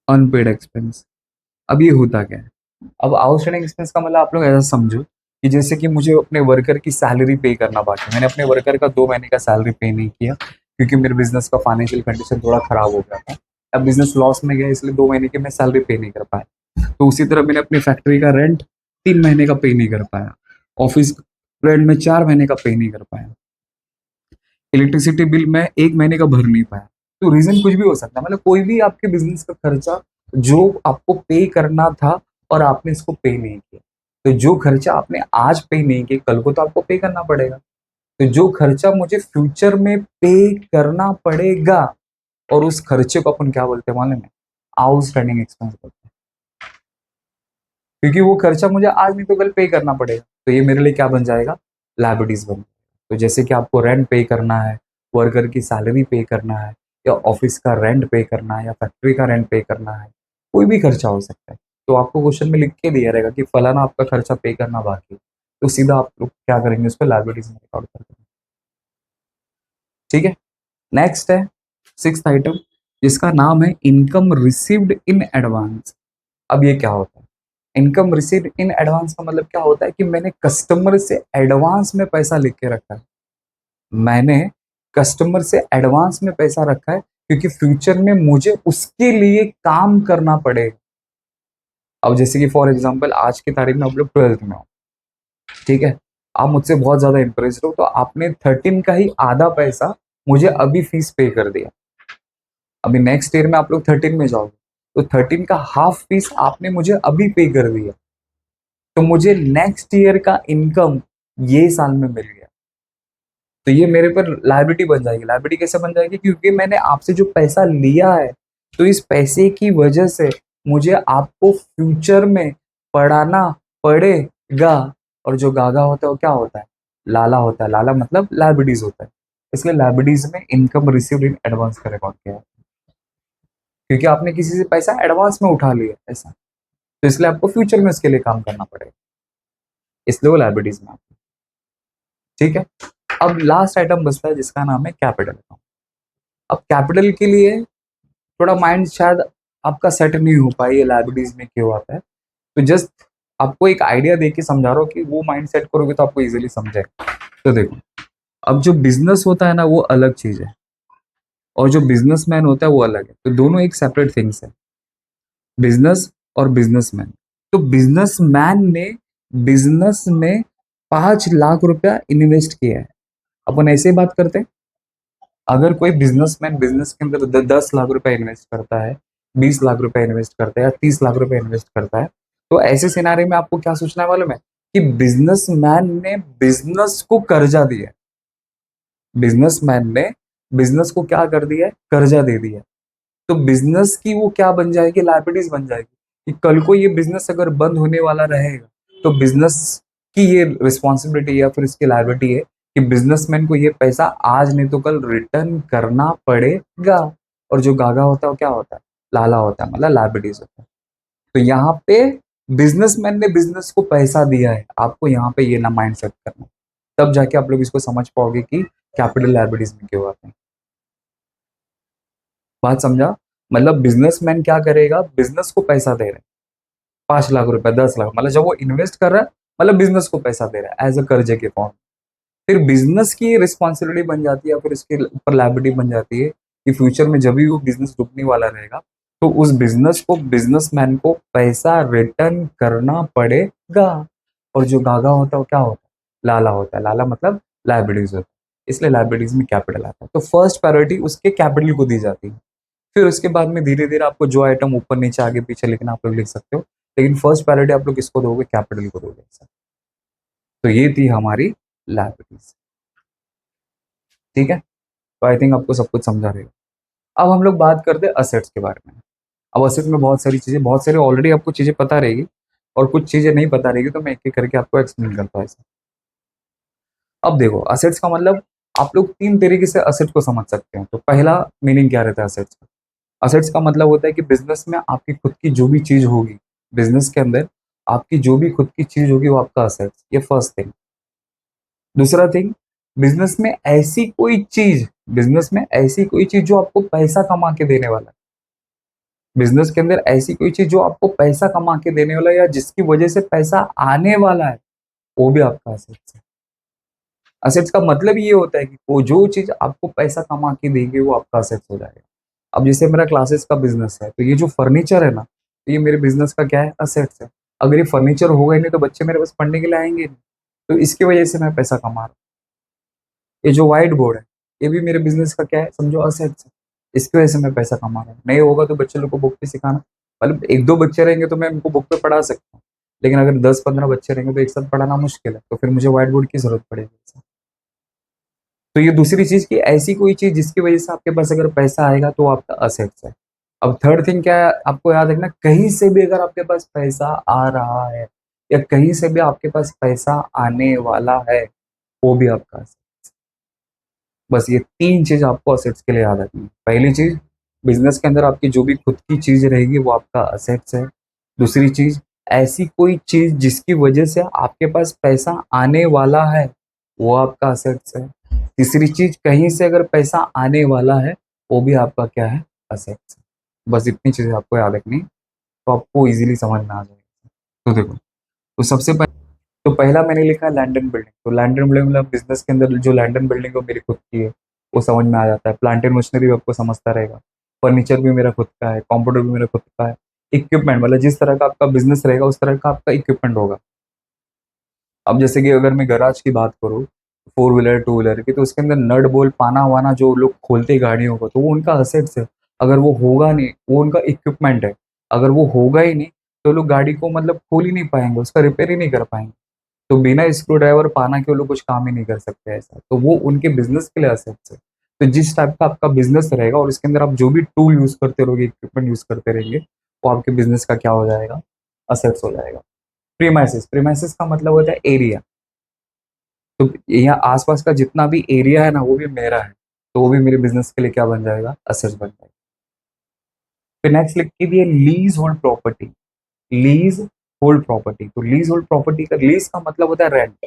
अनपेड एक्सपेंस। अब ये होता क्या है, अब आउटस्टैंडिंग एक्सपेंस का मतलब आप लोग ऐसा समझो कि जैसे कि मुझे अपने वर्कर की सैलरी पे करना बाकी है। मैंने अपने वर्कर का 2 महीने का सैलरी पे नहीं किया क्योंकि मेरे बिजनेस का फाइनेंशियल कंडीशन थोड़ा खराब हो गया था। अब बिजनेस लॉस में गया, इसलिए 2 महीने की मैं सैलरी पे नहीं कर पाया। तो उसी तरह मैंने अपनी फैक्ट्री का रेंट 3 महीने का पे नहीं कर पाया, ऑफिस रेंट में 4 महीने का पे नहीं कर पाया, इलेक्ट्रिसिटी बिल में 1 महीने का भर नहीं पाया। तो रीजन कुछ भी हो सकता है, मतलब कोई भी आपके बिजनेस का खर्चा जो आपको पे करना था और आपने इसको पे नहीं किया। तो जो खर्चा आपने आज पे नहीं किया, कल को तो आपको पे करना पड़ेगा। तो जो खर्चा मुझे फ्यूचर में पे करना पड़ेगा, और उस खर्चे को अपन क्या बोलते हैं मालूम है, आउटस्टैंडिंग एक्सपेंस बोलते हैं। क्योंकि वो खर्चा मुझे आज नहीं तो कल पे करना पड़ेगा, तो ये मेरे लिए क्या बन जाएगा, लायबिलिटीज बन जाएगा। तो जैसे कि आपको रेंट पे करना है, वर्कर की सैलरी पे करना है, या ऑफिस का रेंट पे करना है, या फैक्ट्री का रेंट पे करना है, कोई भी खर्चा हो सकता है। तो आपको क्वेश्चन में लिख के दिया रहेगा कि फलाना आपका खर्चा पे करना बाकी है, तो सीधा आप लोग क्या करेंगे, उसको लायबिलिटीज में रिकॉर्ड कर देंगे। ठीक है। नेक्स्ट है सिक्स्थ आइटम, जिसका नाम है इनकम रिसीव्ड इन एडवांस। अब ये क्या होता है, इनकम रिसीव्ड इन एडवांस का मतलब क्या होता है कि मैंने कस्टमर से एडवांस में पैसा लेके रखा है। मैंने कस्टमर से एडवांस में पैसा रखा है क्योंकि फ्यूचर में मुझे उसके लिए काम करना पड़ेगा। अब जैसे कि फॉर एग्जांपल आज की तारीख में आप लोग 12th में हो, ठीक है, आप मुझसे बहुत ज्यादा इंप्रेस्ड हो, तो आपने 13 का ही आधा पैसा मुझे अभी फीस पे कर दिया। अभी नेक्स्ट ईयर में आप लोग 13 में जाओगे, तो 13 का हाफ फीस आपने मुझे अभी पे कर दिया। तो मुझे नेक्स्ट ईयर का इनकम ये साल में मिल गया। तो ये मेरे पर लायबिलिटी बन जाएगी। लायबिलिटी कैसे बन जाएगी? क्योंकि मैंने आपसे जो पैसा लिया है, तो इस पैसे की वजह से मुझे आपको फ्यूचर में पढ़ाना पड़ेगा। और जो गागा होता है वो क्या होता है? लाला होता है। लाला मतलब लायबिलिटीज होता है। इसलिए लायबिलिटीज में इनकम रिसीव्ड इन एडवांस का रिकॉर्ड किया है, क्योंकि आपने किसी से पैसा एडवांस में उठा लिया ऐसा, तो इसलिए आपको फ्यूचर में उसके लिए काम करना पड़ेगा, इसलिए वो लायबिलिटीज में आती है। ठीक है, अब लास्ट आइटम बचता है जिसका नाम है कैपिटल अकाउंट। अब कैपिटल के लिए थोड़ा माइंड शायद आपका सेट नहीं हो पाई, ये लायबिलिटीज में क्यों आता है, तो जस्ट आपको एक आइडिया दे के समझा रहा हूँ कि वो माइंड सेट करोगे तो आपको इजीली समझेगा। तो देखो, अब जो बिजनेस होता है ना वो अलग चीज है, और जो बिजनेसमैन होता है वो अलग है, तो दोनों एक सेपरेट थिंग्स है, बिजनेस और बिजनेसमैन। तो बिजनेसमैन ने बिजनेस में 5 लाख रुपया इन्वेस्ट किया है। अपन ऐसे ही बात करते हैं, अगर कोई बिजनेसमैन बिजनेस के अंदर 10 लाख रुपए इन्वेस्ट करता है, 20 लाख रुपए इन्वेस्ट करता है, या 30 लाख रुपए इन्वेस्ट करता है, तो ऐसे सिनारे में आपको क्या सोचना है मालूम है? कि बिजनेसमैन ने बिजनेस को कर्जा दिया है। बिजनेसमैन ने बिजनेस को क्या कर दिया है? कर्जा दे दिया है। तो बिजनेस की वो क्या बन जाएगी? लायबिलिटीज बन जाएगी, कि कल को ये बिजनेस अगर बंद होने वाला रहेगा तो बिजनेस की ये रिस्पॉन्सिबिलिटी या फिर इसकी लायबिलिटी है कि बिजनेसमैन को ये पैसा आज नहीं तो कल रिटर्न करना पड़ेगा। और जो गागा होता है वो क्या होता है? लाला होता है, मतलब लायबिलिटीज होता है। तो यहाँ पे बिजनेसमैन ने बिजनेस को पैसा दिया है, आपको यहाँ पे ये ना माइंड सेट करना, तब जाके आप लोग इसको समझ पाओगे कि कैपिटल लायबिलिटीज में क्यों आते हैं। बात समझा? मतलब बिजनेसमैन क्या करेगा? बिजनेस को पैसा दे रहा है, 5 लाख रुपए, 10 लाख, मतलब जब वो इन्वेस्ट कर रहा है, मतलब बिजनेस को पैसा दे रहा है एज अ कर्जे के फॉर्म। फिर बिजनेस की रिस्पॉन्सिबिलिटी बन जाती है, या फिर इसके ऊपर लायबिलिटी बन जाती है कि फ्यूचर में जब भी वो बिजनेस डूबने वाला रहेगा, तो उस बिजनेस को बिजनेसमैन को पैसा रिटर्न करना पड़ेगा। और जो गागा होता है वो क्या होता है? लाला होता है। लाला मतलब लायबिलिटीज होता है, इसलिए लायबिलिटीज में कैपिटल आता है। तो फर्स्ट प्रायोरिटी उसके कैपिटल को दी जाती है, फिर उसके बाद में धीरे धीरे आपको जो आइटम ऊपर नीचे आगे पीछे लिखना आप लोग लिख सकते हो, लेकिन फर्स्ट प्रायोरिटी आप लोग किसको दोगे? कैपिटल को दोगे। तो ये थी हमारी लायबिलिटीज। ठीक है, तो आई थिंक आपको सब कुछ समझा रहेगा। अब हम लोग बात करते हैं असेट्स के बारे में। अब असेट्स में बहुत सारी चीजें, बहुत सारे ऑलरेडी आपको चीजें पता रहेगी, और कुछ चीजें नहीं पता रहेगी, तो मैं एक एक करके आपको एक्सप्लेन करता हूँ ऐसा। अब देखो, असेट्स का मतलब आप लोग 3 तरीके से असेट को समझ सकते हैं। तो पहला मीनिंग क्या रहता है असेट्स का? असेट्स का मतलब होता है कि बिजनेस में आपकी खुद की जो भी चीज होगी, बिजनेस के अंदर आपकी जो भी खुद की चीज होगी वो आपका असेट्स, ये फर्स्ट थिंग। दूसरा थिंग, बिजनेस में ऐसी कोई चीज, बिजनेस में ऐसी कोई चीज जो आपको पैसा कमा के देने वाला है, बिजनेस के अंदर ऐसी कोई चीज जो आपको पैसा कमा के देने वाला है, या जिसकी वजह से पैसा आने वाला है, वो भी आपका असेट्स है। असेट्स का मतलब ये होता है कि वो जो चीज आपको पैसा कमा के देगी वो आपका असेट्स हो जाएगा। अब जैसे मेरा क्लासेस का बिजनेस है, तो ये जो फर्नीचर है ना, तो ये मेरे बिजनेस का क्या है? असेट्स है। अगर ये फर्नीचर होगा ही नहीं तो बच्चे मेरे पास पढ़ने के लिए आएंगे नहीं, तो इसकी वजह से मैं पैसा कमा रहा हूँ। ये जो व्हाइट बोर्ड है, ये भी मेरे बिजनेस का क्या है? समझो असेट्स है। इसकी वजह से मैं पैसा कमा रहा हूँ। नहीं होगा तो बच्चे लोग को बुक पे सिखाना, मतलब एक दो बच्चे रहेंगे तो मैं उनको बुक पे पढ़ा सकता हूँ, लेकिन अगर 10-15 बच्चे रहेंगे तो एक साथ पढ़ाना मुश्किल है, तो फिर मुझे व्हाइट बोर्ड की जरूरत पड़ेगी। तो ये दूसरी चीज की ऐसी कोई चीज जिसकी वजह से आपके पास अगर पैसा आएगा तो वो आपका असेट्स है। अब थर्ड थिंग क्या है आपको याद रखना, कहीं से भी अगर आपके पास पैसा आ रहा है, या कहीं से भी आपके पास पैसा आने वाला है, वो भी आपका asset। बस ये 3 चीज आपको असेट्स के लिए याद रखनी है। पहली चीज, बिजनेस के अंदर आपकी जो भी खुद की चीज रहेगी वो आपका असेट्स है। दूसरी चीज, ऐसी कोई चीज जिसकी वजह से आपके पास पैसा आने वाला है, वो आपका असेट्स है। तीसरी चीज, कहीं से अगर पैसा आने वाला है, वो भी आपका क्या है? असेट्स है। बस इतनी चीजें आपको याद रखनी, तो आपको इजीली समझ में आ जाएगा। तो देखो, तो सबसे पहले, तो पहला मैंने लिखा लैंड एंड बिल्डिंग। तो लैंड एंड बिल्डिंग मतलब बिजनेस के अंदर जो लैंड एंड बिल्डिंग है वो मेरी खुद की है, वो समझ में आ जाता है। प्लांट एंड मशीनरी भी आपको समझता रहेगा, फर्नीचर भी मेरा खुद का है, कंप्यूटर भी मेरा खुद का है। इक्विपमेंट मतलब जिस तरह का आपका बिजनेस रहेगा उस तरह का आपका इक्विपमेंट होगा। अब जैसे कि अगर मैं गराज की बात करूँ, 4 व्हीलर 2 व्हीलर की, तो उसके अंदर नट बोल्ट पाना वाना जो लोग खोलते गाड़ियों को, तो वो उनका असेट्स है। अगर वो होगा नहीं, वो उनका इक्विपमेंट है। अगर वो होगा ही नहीं तो लोग गाड़ी को मतलब खोल ही नहीं पाएंगे, उसका रिपेयर ही नहीं कर पाएंगे। तो बिना स्क्रू ड्राइवर पाना के वो लोग कुछ काम ही नहीं कर सकते ऐसा, तो वो उनके बिजनेस के लिए असेट्स है। तो जिस टाइप का आपका बिजनेस रहेगा और इसके अंदर आप जो भी टूल यूज करते रहोगे, इक्विपमेंट यूज करते रहेंगे, वो आपके बिजनेस का क्या हो जाएगा, असेट्स हो जाएगा। प्रीमाइसिस, प्रीमाइसिस का मतलब होता है एरिया। तो यहाँ आसपास का जितना भी एरिया है ना, वो भी मेरा है, तो वो भी मेरे बिजनेस के लिए क्या बन जाएगा, असेट्स बन जाएगा। फिर नेक्स्ट लिख के दिए lease hold property. Lease hold property, तो लीज होल्ड प्रॉपर्टी का लीज का मतलब होता है रेंट।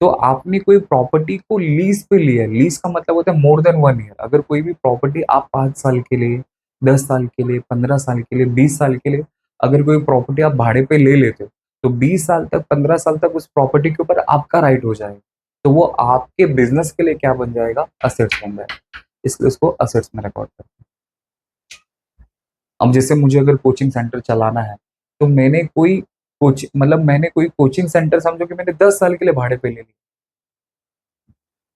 तो आपने कोई प्रॉपर्टी को लीज पे लिया है, लीज का मतलब होता है मोर देन 1 ईयर। अगर कोई भी प्रॉपर्टी आप 5 साल के लिए, 10 साल के लिए, 15 साल के लिए, 20 साल के लिए अगर कोई प्रॉपर्टी आप भाड़े पे ले लेते हो, तो 20 साल तक, 15 साल तक उस प्रॉपर्टी के ऊपर आपका राइट हो जाएगा। तो वो आपके बिजनेस के लिए क्या बन जाएगा, असेट्स बन जाएगा। इसलिए उसको असेट्स में रिकॉर्ड करते हैं। अब जैसे मुझे अगर कोचिंग सेंटर चलाना है, तो मैंने कोई मैंने कोई कोचिंग सेंटर, समझो कि मैंने 10 साल के लिए भाड़े पे ले लिया,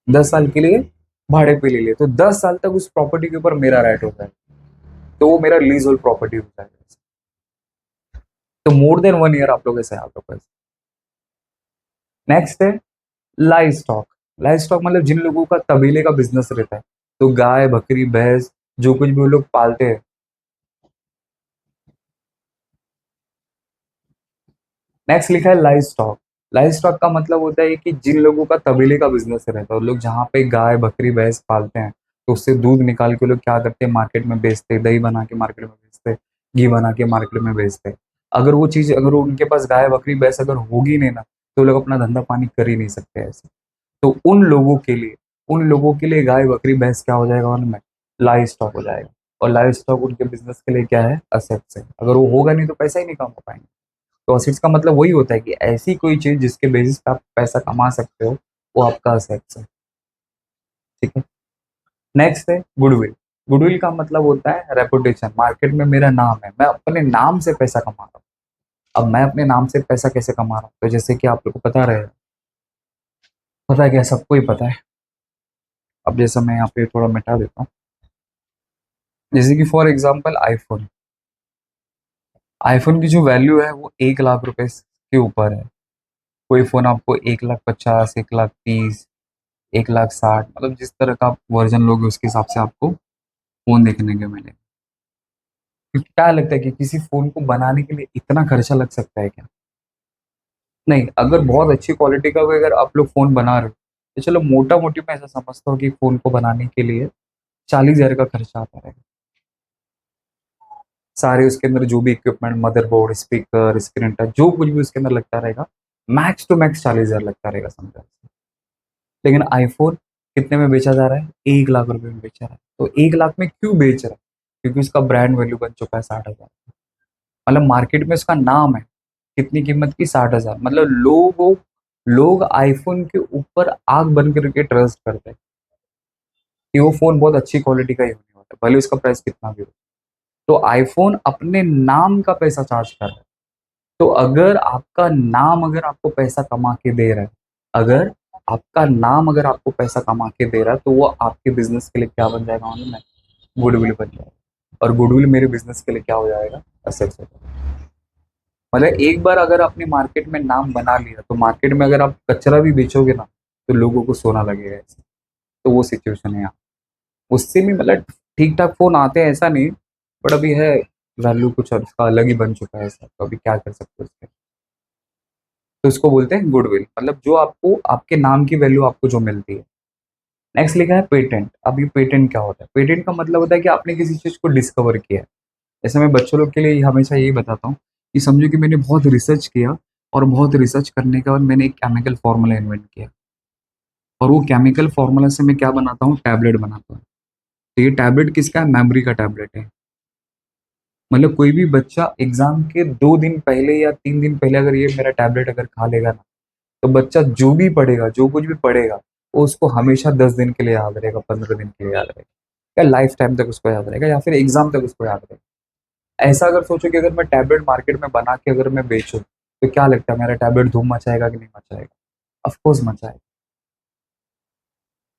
10 साल के लिए भाड़े पे ले लिया, तो 10 साल तक उस प्रॉपर्टी के ऊपर मेरा राइट होता है, तो वो मेरा लीज होल्ड प्रॉपर्टी होता है। तो मोर देन 1 ईयर आप लोग ऐसे आप लोग। नेक्स्ट है लाइव स्टॉक। लाइव स्टॉक मतलब जिन लोगों का तबेले का बिजनेस रहता है, तो गाय, बकरी, भैंस, जो कुछ भी वो लोग पालते हैं। नेक्स्ट लिखा है लाइव स्टॉक। लाइव स्टॉक का मतलब होता है कि जिन लोगों का तबेले का बिजनेस रहता है, वो लोग जहाँ पे गाय, बकरी, भैंस पालते हैं, तो उससे दूध निकाल के लोग क्या करते हैं, मार्केट में बेचते हैं, दही बना के मार्केट में बेचते हैं, घी बना के मार्केट में बेचते हैं। अगर वो चीज, अगर उनके पास गाय, बकरी, भैंस अगर होगी नहीं ना, तो वो लोग अपना धंधा पानी कर ही नहीं सकते ऐसे। तो उन लोगों के लिए गाय, बकरी, भैंस क्या हो जाएगा उनमें, लाइव स्टॉक हो जाएगा। और लाइव स्टॉक उनके बिजनेस के लिए क्या है, असेट्स है। अगर वो होगा नहीं तो पैसा ही नहीं कमा पाएंगे। तो असेट्स का मतलब वही होता है कि ऐसी कोई चीज जिसके बेसिस पे आप पैसा कमा सकते हो, वो आपका असेट्स है। ठीक है। नेक्स्ट है गुडविल। गुडविल का मतलब होता है रेपुटेशन। मार्केट में मेरा नाम है, मैं अपने नाम से पैसा कमा रहा हूँ। अब मैं अपने नाम से पैसा कैसे कमा रहा हूँ, तो जैसे कि आप लोग को पता रहेगा, पता है क्या, सबको ही पता है। अब जैसा मैं यहाँ पे थोड़ा मिटा देता हूँ, जैसे कि फॉर एग्जाम्पल आईफोन। आईफोन की जो वैल्यू है वो 1 लाख रुपए के ऊपर है। कोई फोन आपको 1,50,000, 1,30,000, 1,60,000, मतलब जिस तरह का आप वर्जन लोगे उसके हिसाब से आपको फोन देखने के मिले। क्योंकि क्या लगता है कि किसी फोन को बनाने के लिए इतना खर्चा लग सकता है क्या? नहीं, अगर बहुत अच्छी क्वालिटी का कोई अगर आप लोग फोन बना रहे हो, तो चलो मोटा मोटी मैं ऐसा समझता हूँ कि फोन को बनाने के लिए 40,000 का खर्चा आता है। सारे उसके अंदर जो भी equipment, motherboard, speaker, screen touch, जो कुछ भी उसके अंदर लगता रहेगा, मैक्स टू मैक्स 40,000 लगता रहेगा समझा। लेकिन आईफोन कितने में बेचा जा रहा है, 1 लाख रुपए में बेचा रहा है। तो 1 लाख में क्यों बेच रहा है? क्योंकि उसका ब्रांड वैल्यू बन चुका है 60,000। मतलब मार्केट में उसका नाम है, कितनी कीमत की, 60,000। मतलब लोग आईफोन के ऊपर आग बन करके ट्रस्ट करते हैं कि वो फोन बहुत अच्छी क्वालिटी का ही होने वाला है, भले उसका प्राइस कितना भी हो। तो आईफोन अपने नाम का पैसा चार्ज कर रहा है। तो अगर आपका नाम अगर आपको पैसा कमा के दे रहा है, अगर आपका नाम अगर आपको पैसा कमा के दे रहा है, तो वो आपके बिजनेस के लिए क्या बन जाएगा, मालूम है, गुडविल बन जाएगा। और गुडविल मेरे बिजनेस के लिए क्या हो जाएगा, असेट्स हो जाएगा। मतलब एक बार अगर आपने मार्केट में नाम बना लिया, तो मार्केट में अगर आप कचरा भी बेचोगे ना, तो लोगों को सोना लगेगा ऐसे। तो वो सिचुएशन है यहाँ। उससे भी मतलब ठीक ठाक फोन आते हैं ऐसा नहीं, बट अभी है वैल्यू कुछ और इसका अलग ही बन चुका है ऐसा, तो अभी क्या कर सकते हो उसके। तो इसको बोलते हैं गुडविल, मतलब जो आपको आपके नाम की वैल्यू आपको जो मिलती है। नेक्स्ट लिखा है पेटेंट। अब ये पेटेंट क्या होता है, पेटेंट का मतलब होता है कि आपने किसी चीज को डिस्कवर किया है। जैसे मैं बच्चों लोग के लिए हमेशा यही बताता हूँ कि समझो कि मैंने बहुत रिसर्च किया, और बहुत रिसर्च करने के बाद मैंने एक केमिकल फॉर्मूला इन्वेंट किया, और वो केमिकल फॉर्मूला से मैं क्या बनाता हूँ, टैबलेट बनाता हूँ। तो ये टैबलेट किसका है, मेमोरी का टैबलेट है। मतलब कोई भी बच्चा एग्जाम के 2 दिन पहले या 3 दिन पहले अगर ये मेरा टैबलेट अगर खा लेगा ना, तो बच्चा जो भी पढ़ेगा, जो कुछ भी पढ़ेगा, वो उसको हमेशा 10 दिन के लिए याद रहेगा, 15 दिन के लिए याद रहेगा, या लाइफ टाइम तक उसको याद रहेगा, या फिर एग्जाम तक उसको याद रहेगा। ऐसा अगर सोचो कि अगर मैं टैबलेट मार्केट में बना के अगर मैं बेचूं, तो क्या लगता है मेरा टैबलेट धूम मचाएगा कि नहीं मचाएगा? ऑफकोर्स मचाएगा।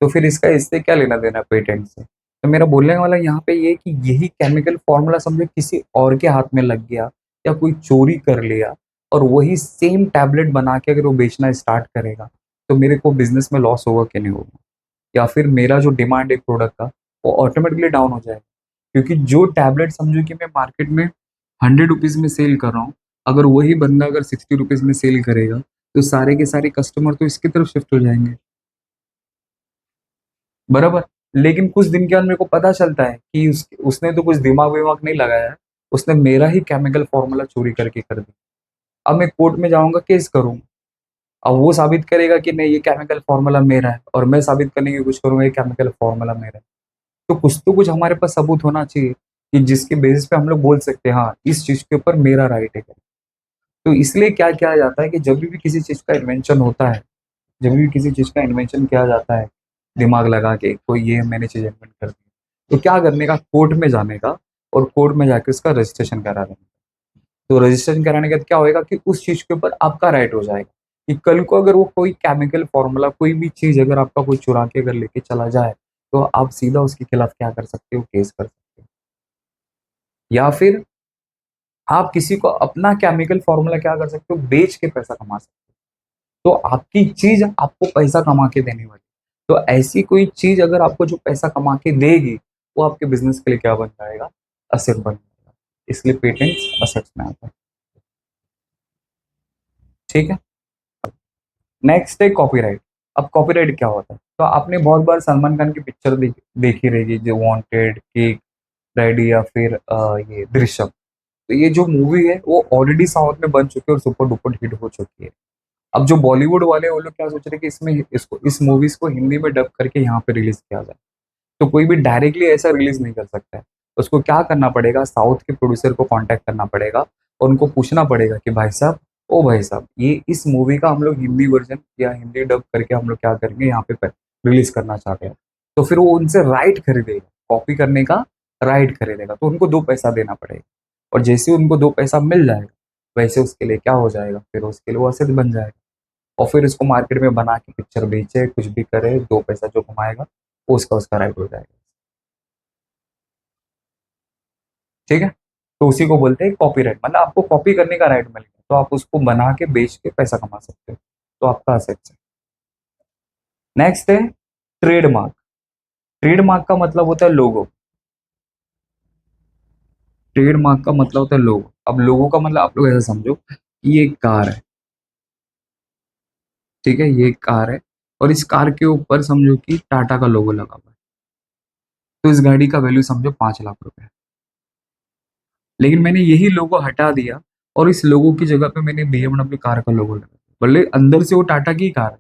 तो फिर इसका इससे क्या लेना देना पेटेंट से? तो मेरा बोलने वाला यहाँ पे ये कि यही केमिकल फॉर्मूला समझो किसी और के हाथ में लग गया, या कोई चोरी कर लिया, और वही सेम टैबलेट बना के अगर वो बेचना स्टार्ट करेगा, तो मेरे को बिज़नेस में लॉस होगा कि नहीं होगा? या फिर मेरा जो डिमांड है प्रोडक्ट का, वो ऑटोमेटिकली डाउन हो जाएगा। क्योंकि जो टैबलेट समझो कि मैं मार्केट में ₹100 में सेल कर रहा हूँ, अगर वही बंदा अगर ₹60 में सेल करेगा, तो सारे के सारे कस्टमर तो इसकी तरफ शिफ्ट हो जाएँगे, बराबर? लेकिन कुछ दिन के बाद मेरे को पता चलता है कि उसने तो कुछ दिमाग-विमाग नहीं लगाया है, उसने मेरा ही केमिकल फ़ॉर्मूला चोरी करके कर दिया। अब मैं कोर्ट में जाऊँगा, केस करूँगा। अब वो साबित करेगा कि नहीं, ये केमिकल फ़ॉर्मूला मेरा है, और मैं साबित करने की कोशिश करूँगा ये केमिकल फ़ॉर्मूला मेरा है। तो कुछ हमारे पास सबूत होना चाहिए कि जिसके बेसिस पे हम लोग बोल सकते हैं, हाँ, इस चीज़ के ऊपर मेरा राइट है। तो इसलिए क्या किया जाता है कि जब भी किसी चीज़ का इन्वेंशन होता है, जब भी किसी चीज़ का इन्वेंशन किया जाता है, दिमाग लगा के कोई ये मैंने चीज़ इन्वेंट कर दी, तो क्या करने का, कोर्ट में जाने का, और कोर्ट में जाके उसका रजिस्ट्रेशन करा देने का। तो रजिस्ट्रेशन कराने के बाद क्या होएगा कि उस चीज़ के ऊपर आपका राइट हो जाएगा कि कल को अगर वो कोई केमिकल फ़ॉर्मूला, कोई भी चीज़ अगर आपका कोई चुरा के अगर लेके चला जाए, तो आप सीधा उसके खिलाफ क्या कर सकते हो, केस कर सकते हो। या फिर आप किसी को अपना केमिकल फ़ॉर्मूला क्या कर सकते हो, बेच के पैसा कमा सकते हो। तो आपकी चीज़ आपको पैसा कमा के देने वाली। तो ऐसी कोई चीज़ अगर आपको जो पैसा कमा के देगी, वो आपके बिज़नेस के लिए क्या बन जाएगा, एसेट बन जाएगा। इसलिए पेटेंट्स एसेट्स में आता है। ठीक है? नेक्स्ट है कॉपीराइट। अब कॉपीराइट क्या होता है? तो आपने बहुत बार सलमान खान की पिक्चर देखी रहेगी, जो वांटेड, किक, रेडी, या फिर ये दृश्यम। तो ये जो मूवी है वो ऑलरेडी साउथ में बन चुकी है और सुपर डुपर हिट हो चुकी है। अब जो बॉलीवुड वाले वो लोग क्या सोच रहे हैं कि इसमें इसको इस मूवीज को हिंदी में डब करके यहाँ पे रिलीज किया जाए। तो कोई भी डायरेक्टली ऐसा रिलीज नहीं कर सकता है। उसको क्या करना पड़ेगा, साउथ के प्रोड्यूसर को कांटेक्ट करना पड़ेगा और उनको पूछना पड़ेगा कि भाई साहब, ओ भाई साहब, ये इस मूवी का हम लोग हिंदी वर्जन या हिंदी डब करके हम लोग क्या करेंगे, यहाँ पे रिलीज करना चाहते हैं। तो फिर वो उनसे राइट खरीदेगा, कॉपी करने का राइट खरीदेगा, तो उनको दो पैसा देना पड़ेगा। और जैसे ही उनको दो पैसा मिल जाएगा, वैसे उसके लिए क्या हो जाएगा, फिर उसके लिए वो असेट बन जाएगा। और फिर इसको मार्केट में बना के पिक्चर बेचे, कुछ भी करे, दो पैसा जो कमाएगा, वो उसका उसका राइट हो जाएगा। ठीक है? तो उसी को बोलते हैं कॉपीराइट, मतलब आपको कॉपी करने का राइट मिल गया, तो आप उसको बना के बेच के पैसा कमा सकते हो। तो आपका असेट्स है। नेक्स्ट है ट्रेडमार्क। ट्रेडमार्क का मतलब होता है लोगो। ट्रेडमार्क का मतलब होता है लोगो। अब लोगो का मतलब आप लोग ऐसा समझो कि ये एक कार है, ठीक है, ये एक कार है, और इस कार के ऊपर समझो कि टाटा का लोगो लगा हुआ है। तो इस गाड़ी का वैल्यू समझो 5 लाख रुपए। लेकिन मैंने यही लोगो हटा दिया और इस लोगो की जगह पे मैंने बीएमडब्ल्यू कार का लोगो लगा दिया। भले अंदर से वो टाटा की कार है,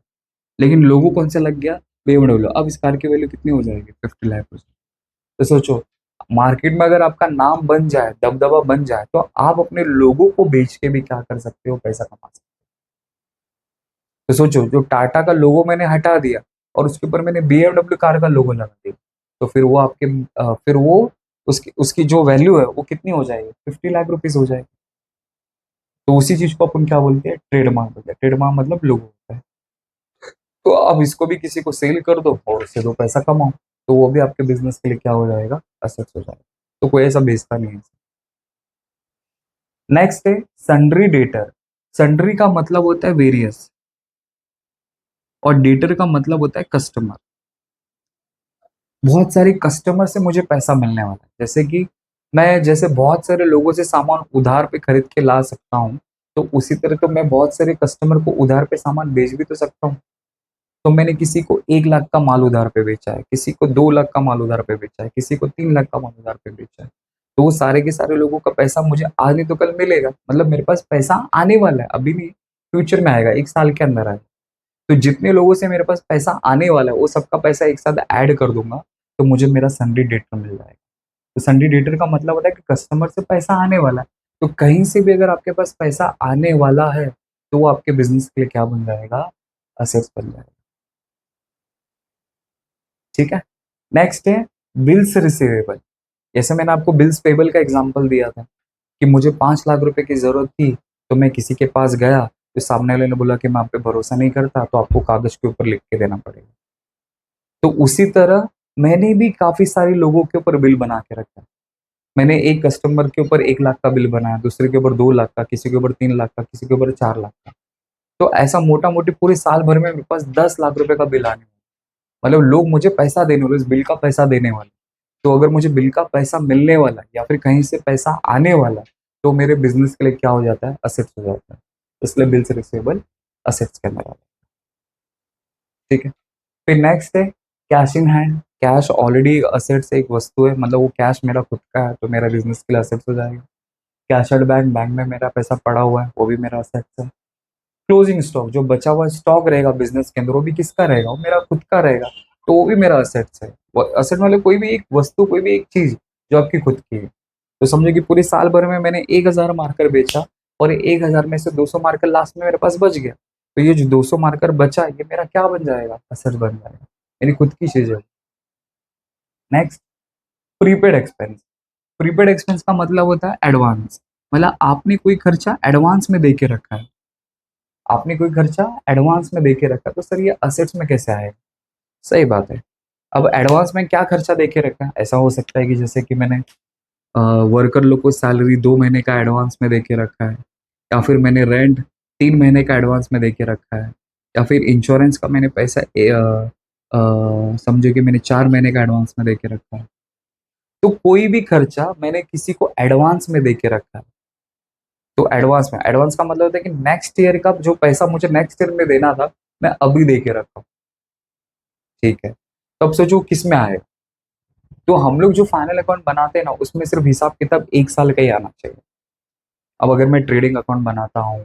लेकिन लोगो कौन सा लग गया, बीएमडब्ल्यू। अब इस कार की वैल्यू कितनी हो जाएगी, 50 लाख हो जाएगी। तो सोचो, मार्केट में अगर आपका नाम बन जाए, दबदबा बन जाए, तो आप अपने लोगों को बेच के भी क्या कर सकते हो, पैसा कमा सकते हो। तो सोचो, जो टाटा का लोगो मैंने हटा दिया और उसके ऊपर मैंने बीएमडब्ल्यू कार का लोगो लगा दिया, तो फिर वो आपके फिर वो उसकी उसकी जो वैल्यू है वो कितनी हो जाएगी, 50 लाख रुपीज हो जाएगी। तो उसी चीज को अपन क्या बोलते हैं, ट्रेडमार्क बोलते हैं। ट्रेडमार्क मतलब लोगो होता है। तो अब इसको भी किसी को सेल कर दो और उससे दो पैसा कमाओ, तो वो भी आपके बिजनेस के लिए क्या हो जाएगा, असेट्स हो जाएगा। तो कोई ऐसा बेचता नहीं है। नेक्स्ट है सन्ड्री डेटर। सन्ड्री का मतलब होता है वेरियस, और डेटर का मतलब होता है कस्टमर। बहुत सारे कस्टमर से मुझे पैसा मिलने वाला है, जैसे कि मैं जैसे बहुत सारे लोगों से सामान उधार पे खरीद के ला सकता हूँ, तो उसी तरह तो मैं बहुत सारे कस्टमर को उधार पे सामान बेच भी तो सकता हूँ। तो मैंने किसी को 1 लाख का माल उधार पे बेचा है, किसी को 2 लाख का माल उधार पे बेचा है, किसी को 3 लाख का माल उधार पे बेचा है। तो वो सारे के सारे लोगों का पैसा मुझे आज नहीं तो कल मिलेगा, मतलब मेरे पास पैसा आने वाला है, अभी नहीं, फ्यूचर में आएगा, 1 साल के अंदर आएगा। तो जितने लोगों से मेरे पास पैसा आने वाला है, वो सबका पैसा एक साथ ऐड कर दूंगा, तो मुझे मेरा सन्डी डेटर मिल जाएगा। तो सन्डी डेटर का मतलब होता है कि कस्टमर से पैसा आने वाला है। तो कहीं से भी अगर आपके पास पैसा आने वाला है, तो वो आपके बिजनेस के लिए क्या बन जाएगा, असेट्स बन जाएगा। ठीक है? नेक्स्ट है बिल्स रिसीवेबल। जैसे मैंने आपको बिल्स पेबल का एग्जांपल दिया था कि मुझे 5 लाख रुपए की जरूरत थी, तो मैं किसी के पास गया, तो सामने वाले ने बोला कि मैं आप पे भरोसा नहीं करता, तो आपको कागज के ऊपर लिख के देना पड़ेगा। तो उसी तरह मैंने भी काफी सारे लोगों के ऊपर बिल बना के रखा है। मैंने एक कस्टमर के ऊपर 1 लाख का बिल बनाया, दूसरे के ऊपर 2 लाख का, किसी के ऊपर 3 लाख का, किसी के ऊपर 4 लाख का। तो ऐसा मोटा मोटी पूरे साल भर में मेरे पास 10 लाख रुपए का बिल आने वाला। मतलब लोग मुझे पैसा देने वाले, उस बिल का पैसा देने वाले। तो अगर मुझे बिल का पैसा मिलने वाला है या फिर कहीं से पैसा आने वाला है, तो मेरे बिजनेस के लिए क्या हो जाता है, असेट्स हो जाता है। इसलिए बिल्स रिसीवेबल असेट्स के अंदर आता है। ठीक है। फिर नेक्स्ट है cash in hand. Cash already assets एक वस्तु है, मतलब वो कैश मेरा खुद का है, तो मेरा बिजनेस के लिए असेट्स हो जाएगा। कैश एट बैंक, बैंक में मेरा पैसा पड़ा हुआ है, वो भी मेरा असेट्स है। क्लोजिंग स्टॉक, जो बचा हुआ स्टॉक रहेगा बिजनेस के अंदर, वो भी किसका रहेगा, वो मेरा खुद का रहेगा, तो वो भी मेरा असेट्स है। वो असेट मतलब कोई भी एक वस्तु, कोई भी एक चीज जो आपकी खुद की है। तो समझो कि पूरे साल भर में मैंने 1,000 मार्कर बेचा, और 1,000 में से 200 मार्कर लास्ट में मेरे पास बच गया, तो ये जो 200 मार्कर बचा, ये मेरा क्या बन जाएगा, असेट बन जाएगा, मेरी खुद की चीज है। Next, prepaid expense. Prepaid expense का मतलब होता है एडवांस। मतलब आपने कोई खर्चा एडवांस में दे के रखा है, आपने कोई खर्चा एडवांस में दे के रखा है, तो सर ये असेट्स में कैसे आएगा। सही बात है। अब एडवांस में क्या खर्चा दे के रखा है, ऐसा हो सकता है कि जैसे कि मैंने वर्कर लोग को सैलरी 2 महीने का एडवांस में दे के रखा है, या फिर मैंने रेंट 3 महीने का एडवांस में दे के रखा है, या फिर इंश्योरेंस का मैंने पैसा समझो कि मैंने 4 महीने का एडवांस में दे के रखा है। तो कोई भी खर्चा मैंने किसी को एडवांस में दे के रखा है, तो एडवांस में, एडवांस का मतलब होता है कि नेक्स्ट ईयर का जो पैसा मुझे नेक्स्ट ईयर में देना था, मैं अभी दे के रखा हूँ। ठीक है। तो अब सोचो किस में आएगा। तो हम लोग जो फाइनल अकाउंट बनाते हैं ना, उसमें सिर्फ हिसाब किताब 1 साल का ही आना चाहिए। अब अगर मैं ट्रेडिंग अकाउंट बनाता हूँ,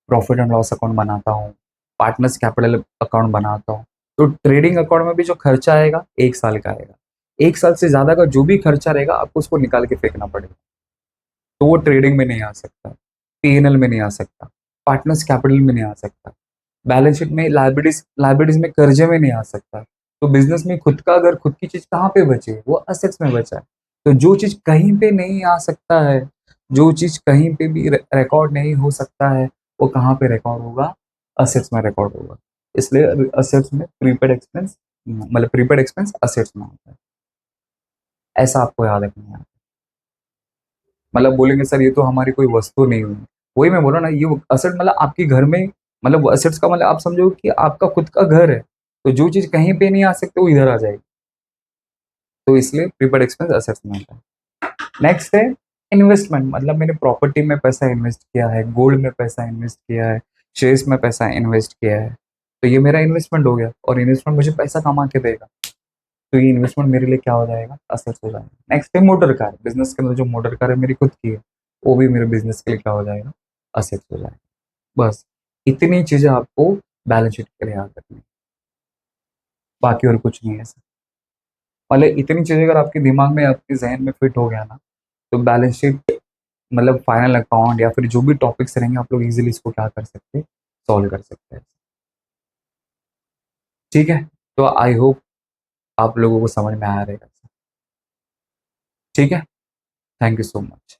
प्रॉफिट एंड लॉस अकाउंट बनाता हूँ, पार्टनर्स कैपिटल अकाउंट बनाता हूँ, तो ट्रेडिंग अकाउंट में भी जो खर्चा आएगा 1 साल का आएगा। 1 साल से ज्यादा का जो भी खर्चा रहेगा, आपको उसको निकाल के फेंकना पड़ेगा, तो वो ट्रेडिंग में नहीं आ सकता, पीएनएल में नहीं आ सकता, पार्टनर्स कैपिटल में नहीं आ सकता, बैलेंस शीट में लाइबिलिटीज लाइबिलिटीज में कर्जे में नहीं आ सकता। तो बिजनेस में खुद का, अगर खुद की चीज कहाँ पे बचे, वो असेट्स में बचा है। तो जो चीज कहीं पे नहीं आ सकता है, जो चीज कहीं पे भी रिकॉर्ड नहीं हो सकता है, वो कहाँ पे रिकॉर्ड होगा, असेट्स में रिकॉर्ड होगा। इसलिए असेट्स में प्रीपेड एक्सपेंस, मतलब प्रीपेड एक्सपेंस असेट्स में आता है। ऐसा आपको याद रखना है। मतलब बोलेंगे सर ये तो हमारी कोई वस्तु नहीं हुई, वही मैं बोला ना, ये असेट मतलब आपके घर में, मतलब असेट्स का मतलब आप समझो कि आपका खुद का घर है, तो जो चीज कहीं पे नहीं आ सकती वो इधर आ जाएगी। तो इसलिए प्रीपेड एक्सपेंस असेट्स में आता है। नेक्स्ट है इन्वेस्टमेंट। मतलब मैंने प्रॉपर्टी में पैसा इन्वेस्ट किया है, गोल्ड में पैसा इन्वेस्ट किया है, शेयर्स में पैसा इन्वेस्ट किया है, तो ये मेरा इन्वेस्टमेंट हो गया, और इन्वेस्टमेंट मुझे पैसा कमा के देगा, तो ये इन्वेस्टमेंट मेरे लिए क्या हो जाएगा, असेट्स हो जाएगा। नेक्स्ट है मोटर कार। बिजनेस के अंदर जो मोटर कार है मेरी खुद की है, वो भी मेरे बिजनेस के लिए क्या हो जाएगा, असेट्स हो जाएगा। बस इतनी चीजें आपको बैलेंस शीट के लिए याद रखनी है, बाकी और कुछ नहीं है सर। मतलब इतनी चीजें अगर आपके दिमाग में, आपके जहन में फिट हो गया ना, तो बैलेंस शीट, मतलब फाइनल अकाउंट या फिर जो भी टॉपिक्स रहेंगे, आप लोग इजीली इसको क्या कर सकते हैं, सॉल्व कर सकते हैं। ठीक है। तो आई होप आप लोगों को समझ में आया रहेगा। ठीक है। Thank you so much.